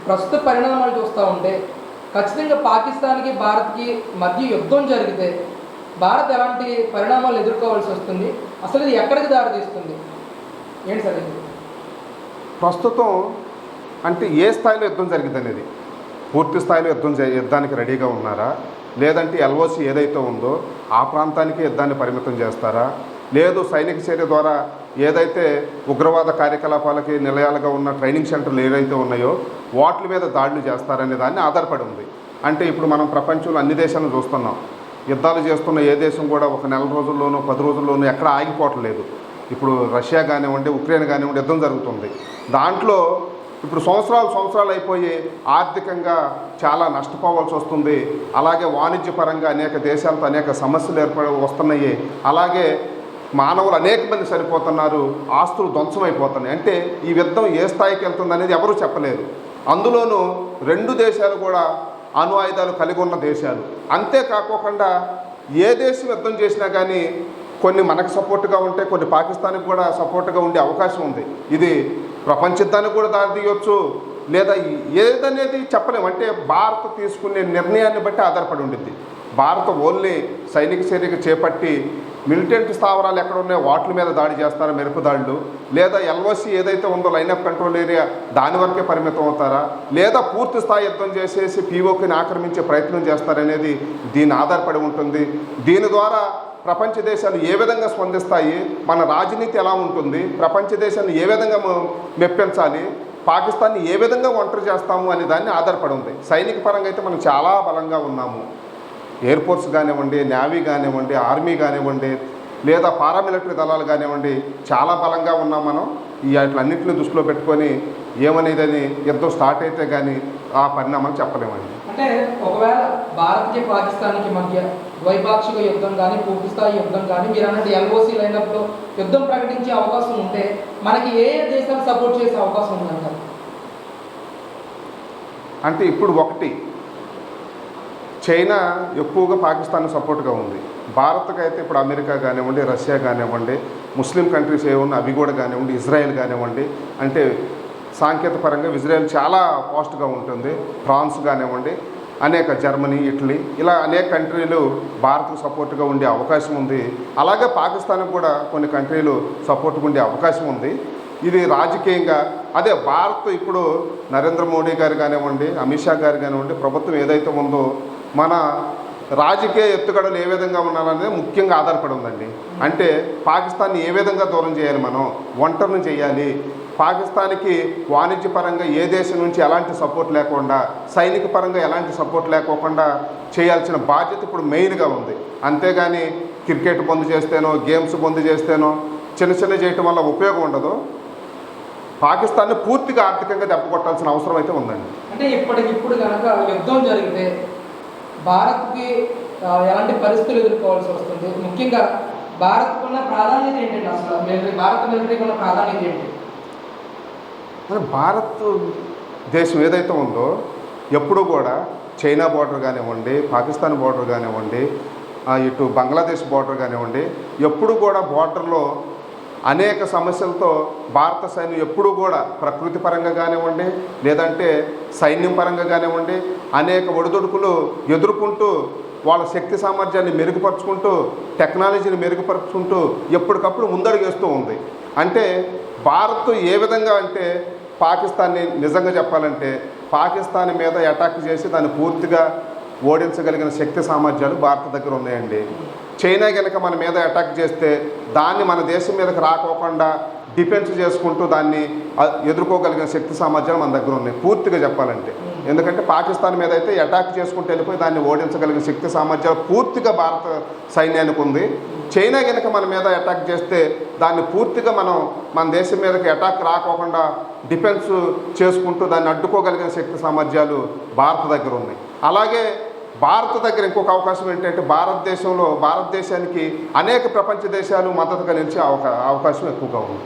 ప్రస్తుత పరిణామాలు చూస్తూ ఉంటే ఖచ్చితంగా పాకిస్తాన్కి భారత్కి మధ్య యుద్ధం జరిగితే భారత్ ఎలాంటి పరిణామాలు ఎదుర్కోవాల్సి వస్తుంది, అసలు ఇది ఎక్కడికి దారితీస్తుంది, ఏంటి సార్ ఇది? ప్రస్తుతం అంటే ఏ స్థాయిలో యుద్ధం జరిగింది అనేది, పూర్తి స్థాయిలో యుద్ధానికి రెడీగా ఉన్నారా, లేదంటే ఎల్ఓసి ఏదైతే ఉందో ఆ ప్రాంతానికి యుద్ధాన్ని పరిమితం చేస్తారా, లేదు సైనిక చర్య ద్వారా ఏదైతే ఉగ్రవాద కార్యకలాపాలకి నిలయాలుగా ఉన్న ట్రైనింగ్ సెంటర్లు ఏవైతే ఉన్నాయో వాటి మీద దాడులు చేస్తారనే దాన్ని ఆధారపడి ఉంది. అంటే ఇప్పుడు మనం ప్రపంచంలో అన్ని దేశాలను చూస్తున్నాం, యుద్ధాలు చేస్తున్న ఏ దేశం కూడా ఒక నెల రోజుల్లోనూ 10 రోజుల్లోనూ ఎక్కడ ఆగిపోవట్లేదు. ఇప్పుడు రష్యా కానివ్వండి, ఉక్రెయిన్ కానివ్వండి యుద్ధం జరుగుతుంది. దాంట్లో ఇప్పుడు సంవత్సరాలు అయిపోయి ఆర్థికంగా చాలా నష్టపోవాల్సి వస్తుంది. అలాగే వాణిజ్యపరంగా అనేక దేశాలతో అనేక సమస్యలు వస్తున్నాయి. అలాగే మానవులు అనేక మంది సరిపోతున్నారు, ఆస్తులు ధ్వంసమైపోతున్నాయి. అంటే ఈ యుద్ధం ఏ స్థాయికి వెళ్తుంది అనేది ఎవరూ చెప్పలేరు. అందులోనూ 2 దేశాలు కూడా అణు ఆయుధాలు కలిగి ఉన్న దేశాలు. అంతేకాకోకుండా ఏ దేశం యుద్ధం చేసినా కానీ కొన్ని మనకు సపోర్ట్గా ఉంటే కొన్ని పాకిస్తాన్కి కూడా సపోర్ట్గా ఉండే అవకాశం ఉంది. ఇది ప్రపంచ యుద్ధానికి కూడా దారితీయవచ్చు, లేదా ఏదనేది చెప్పలేము. అంటే భారత్ తీసుకునే నిర్ణయాన్ని బట్టి ఆధారపడి ఉంటుంది. భారత్ ఓన్లీ సైనిక చర్యకు చేపట్టి మిలిటెంట్ స్థావరాలు ఎక్కడ ఉన్నాయో వాటి మీద దాడి చేస్తారా, మెరుపు దాడులు, లేదా ఎల్ఓసి ఏదైతే ఉందో లైన్ ఆఫ్ కంట్రోల్ ఏరియా దాని వరకే పరిమితం అవుతారా, లేదా పూర్తి స్థాయి యుద్ధం చేసేసి పీఓకిని ఆక్రమించే ప్రయత్నం చేస్తారనేది దీని ఆధారపడి ఉంటుంది. దీని ద్వారా ప్రపంచ దేశాలు ఏ విధంగా స్పందిస్తాయి, మన రాజనీతి ఎలా ఉంటుంది, ప్రపంచ దేశాన్ని ఏ విధంగా మెప్పించాలి, పాకిస్తాన్ని ఏ విధంగా ఒంటరి చేస్తాము అనే దాన్ని ఆధారపడి ఉంది. సైనిక పరంగా అయితే మనం చాలా బలంగా ఉన్నాము. ఎయిర్ ఫోర్స్ కానివ్వండి, నేవీ కానివ్వండి, ఆర్మీ కానివ్వండి, లేదా పారామిలిటరీ దళాలు కానివ్వండి చాలా బలంగా ఉన్నాం మనం. ఈ వాటిలన్నింటినీ దృష్టిలో పెట్టుకొని ఏమనేదని యుద్ధం స్టార్ట్ అయితే కానీ ఆ పరిణామాలు చెప్పలేమండి. అంటే ఒకవేళ భారత్కి పాకిస్తాన్కి మధ్య ద్వైపాక్షిక యుద్ధం కానీ పూర్తి స్థాయి యుద్ధం కానీ మీరు అన్నట్టు ఎల్ఓసి లైనప్లో యుద్ధం ప్రకటించే అవకాశం ఉంటే మనకి ఏ దేశాలు సపోర్ట్ చేసే అవకాశం ఉందంటారు? అంటే ఇప్పుడు ఒకటి, చైనా ఎక్కువగా పాకిస్తాన్ సపోర్ట్గా ఉంది. భారత్కి అయితే ఇప్పుడు అమెరికా కానివ్వండి, రష్యా కానివ్వండి, ముస్లిం కంట్రీస్ ఏమన్నా అవి కూడా కానివ్వండి, ఇజ్రాయెల్ కానివ్వండి, అంటే సాంకేతిక పరంగా ఇజ్రాయెల్ చాలా ఫాస్ట్గా ఉంటుంది. ఫ్రాన్స్ కానివ్వండి, అనేక జర్మనీ, ఇటలీ ఇలా అనేక కంట్రీలు భారత్కు సపోర్ట్గా ఉండే అవకాశం ఉంది. అలాగే పాకిస్తాన్కి కూడా కొన్ని కంట్రీలు సపోర్ట్గా ఉండే అవకాశం ఉంది. ఇది రాజకీయంగా అదే భారత్ ఇప్పుడు నరేంద్ర మోడీ గారు కానివ్వండి, అమిత్ షా గారు కానివ్వండి, ప్రభుత్వం ఏదైతే ఉందో మన రాజకీయ ఎత్తుగడలు ఏ విధంగా ఉండాలనేది ముఖ్యంగా ఆధారపడి ఉందండి. అంటే పాకిస్తాన్ని ఏ విధంగా దూరం చేయాలి, మనం ఒంటరిని చేయాలి, పాకిస్తాన్కి వాణిజ్యపరంగా ఏ దేశం నుంచి ఎలాంటి సపోర్ట్ లేకుండా, సైనిక పరంగా ఎలాంటి సపోర్ట్ లేకోకుండా చేయాల్సిన బాధ్యత ఇప్పుడు మెయిన్గా ఉంది. అంతేగాని క్రికెట్ బంద్ చేస్తేనో, గేమ్స్ బంద్ చేస్తేనో, చిన్న చేయటం వల్ల ఉపయోగం ఉండదు. పాకిస్తాన్ని పూర్తిగా ఆర్థికంగా దెబ్బకొట్టాల్సిన అవసరం అయితే ఉందండి. అంటే ఇప్పటికిప్పుడు కనుక యుద్ధం జరిగితే భారత్కి ఎలాంటి పరిస్థితులు ఎదుర్కోవాల్సి వస్తుంది? ముఖ్యంగా భారత్కు ఉన్న ప్రాధాన్యత ఏంటండి? అసలు భారత మిలిటరీకి ఉన్న ప్రాధాన్యత ఏంటి? భారత్ దేశం ఏదైతే ఉందో ఎప్పుడూ కూడా చైనా బోర్డర్ కానివ్వండి, పాకిస్తాన్ బోర్డర్ కానివ్వండి, ఇటు బంగ్లాదేశ్ బోర్డర్ కానివ్వండి, ఎప్పుడు కూడా బోర్డర్లో అనేక సమస్యలతో భారత సైన్యం ఎప్పుడూ కూడా ప్రకృతి పరంగా కానివ్వండి, లేదంటే సైన్యం పరంగా కానివ్వండి, అనేక ఒడిదుడుకులు ఎదుర్కొంటూ వాళ్ళ శక్తి సామర్థ్యాన్ని మెరుగుపరుచుకుంటూ, టెక్నాలజీని మెరుగుపరుచుకుంటూ ఎప్పటికప్పుడు ముందడుగేస్తూ ఉంది. అంటే భారత్ ఏ విధంగా అంటే పాకిస్తాన్ని నిజంగా చెప్పాలంటే పాకిస్తాన్ మీద అటాక్ చేసి దాన్ని పూర్తిగా ఓడించగలిగిన శక్తి సామర్థ్యాలు భారత దగ్గర ఉన్నాయండి. చైనా కనుక మన మీద అటాక్ చేస్తే దాన్ని మన దేశం మీదకి రాకోకుండా డిఫెన్స్ చేసుకుంటూ దాన్ని ఎదుర్కోగలిగిన శక్తి సామర్థ్యాలు మన దగ్గర ఉన్నాయి పూర్తిగా చెప్పాలంటే. ఎందుకంటే పాకిస్తాన్ మీద అయితే అటాక్ చేసుకుంటూ వెళ్ళిపోయి దాన్ని ఓడించగలిగిన శక్తి సామర్థ్యాలు పూర్తిగా భారత సైన్యానికి ఉంది. చైనా కనుక మన మీద అటాక్ చేస్తే దాన్ని పూర్తిగా మన దేశం మీదకి అటాక్ రాకోకుండా డిఫెన్స్ చేసుకుంటూ దాన్ని అడ్డుకోగలిగిన శక్తి సామర్థ్యాలు భారత దగ్గర ఉన్నాయి. అలాగే భారత దగ్గర ఇంకొక అవకాశం ఏంటంటే భారతదేశానికి అనేక ప్రపంచ దేశాలు మద్దతుగా నిలిచే అవకాశం ఎక్కువగా ఉంది.